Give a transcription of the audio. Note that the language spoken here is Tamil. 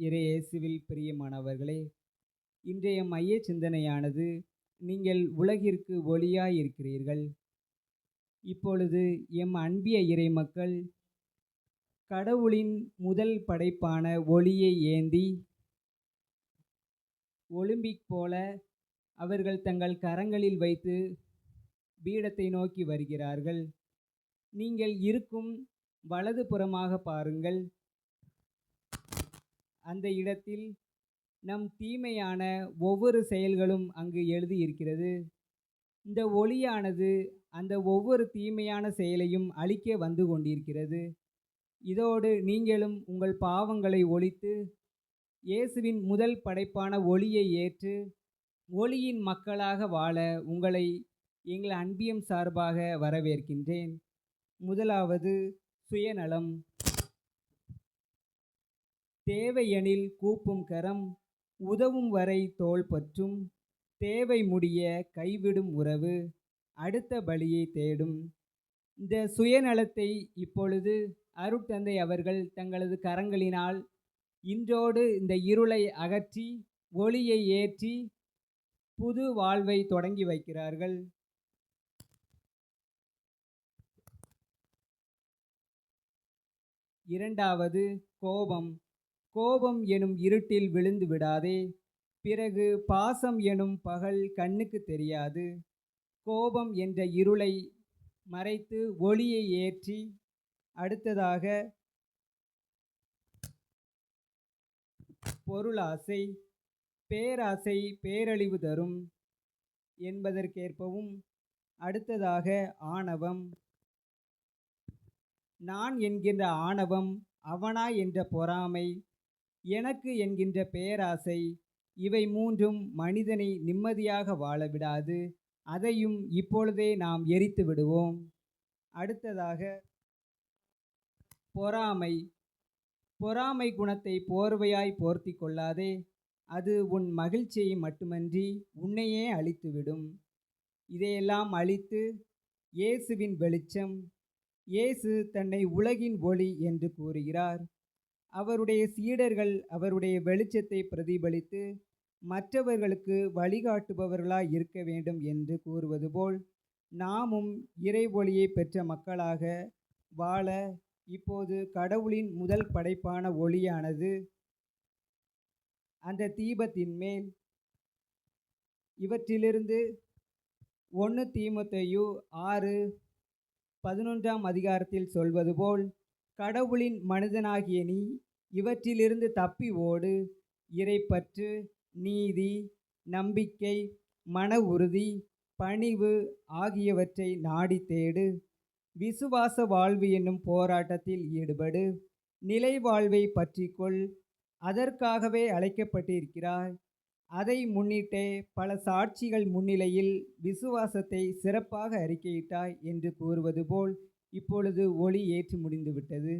இறையேசுவில் பிரியமானவர்களே, இன்றைய மைய சிந்தனையானது நீங்கள் உலகிற்கு ஒளியாய் இருக்கிறீர்கள். இப்பொழுது எம் அன்பிய இறைமக்கள் கடவுளின் முதல் படைப்பான ஒளியை ஏந்தி ஒலிம்பிக் போல அவர்கள் தங்கள் கரங்களில் வைத்து பீடத்தை நோக்கி வருகிறார்கள். நீங்கள் இருக்கும் வலது புறமாக பாருங்கள். அந்த இடத்தில் நம் தீமையான ஒவ்வொரு செயல்களும் அங்கு எழுதியிருக்கிறது. இந்த ஒளியானது அந்த ஒவ்வொரு தீமையான செயலையும் அழிக்க வந்து கொண்டிருக்கிறது. இதோடு நீங்களும் உங்கள் பாவங்களை ஒழித்து இயேசுவின் முதல் படைப்பான ஒளியை ஏற்று ஒளியின் மக்களாக வாழ உங்களை எங்கள் அன்பியம் சார்பாக வரவேற்கின்றேன். முதலாவது சுயநலம். தேவையெனில் கூப்பும் கரம், உதவும் வரை தோள் பற்றும், தேவை முடிய கைவிடும் உறவு, அடுத்த பலியை தேடும். இந்த சுயநலத்தை இப்பொழுது அருட்தந்தை அவர்கள் தங்களது கரங்களினால் இன்றோடு இந்த இருளை அகற்றி ஒளியை ஏற்றி புது வாழ்வை தொடங்கி வைக்கிறார்கள். இரண்டாவது கோபம். கோபம் எனும் இருட்டில் விழுந்து விடாதே, பிறகு பாசம் எனும் பகல் கண்ணுக்கு தெரியாது. கோபம் என்ற இருளை மறைத்து ஒளியை ஏற்றி அடுத்ததாக பொருளாசை. பேராசை பேரழிவு தரும் என்பதற்கேற்பவும் அடுத்ததாக ஆணவம். நான் என்கின்ற ஆணவம், அவனா என்ற பொறாமை, எனக்கு என்கின்ற பேராசை, இவை மூன்றும் மனிதனை நிம்மதியாக வாழ விடாது. அதையும் இப்பொழுதே நாம் எரித்து விடுவோம். அடுத்ததாக பொறாமை. பொறாமை குணத்தை போர்வையாய் போர்த்தி கொள்ளாதே, அது உன் மகிழ்ச்சியை மட்டுமன்றி உன்னையே அழித்துவிடும். இதையெல்லாம் அழித்து இயேசுவின் வெளிச்சம். இயேசு தன்னை உலகின் ஒளி என்று கூறுகிறார். அவருடைய சீடர்கள் அவருடைய வெளிச்சத்தை பிரதிபலித்து மற்றவர்களுக்கு வழிகாட்டுபவர்களாய் இருக்க வேண்டும் என்று கூறுவது போல் நாமும் இறை ஒளியை பெற்ற மக்களாக வாழ இப்போது கடவுளின் முதல் படைப்பான ஒளியானது அந்த தீபத்தின் மேல் இவற்றிலிருந்து 1 தீமோத்தேயு 6:11 சொல்வது போல் கடவுளின் மனிதனாகிய நீ இவற்றிலிருந்து தப்பி ஓடு. இறைப்பற்று, நீதி, நம்பிக்கை, மன உறுதி, பணிவு ஆகியவற்றை நாடி தேடு. விசுவாச வாழ்வு என்னும் போராட்டத்தில் ஈடுபடு. நிலை வாழ்வை பற்றிக்கொள். அதற்காகவே அழைக்கப்பட்டிருக்கிறாய். அதை முன்னிட்டே பல சாட்சிகள் முன்னிலையில் விசுவாசத்தை சிறப்பாக அறிக்கையிட்டாய் என்று கூறுவது போல் இப்பொழுது ஒளி ஏற்றி முடிந்துவிட்டது.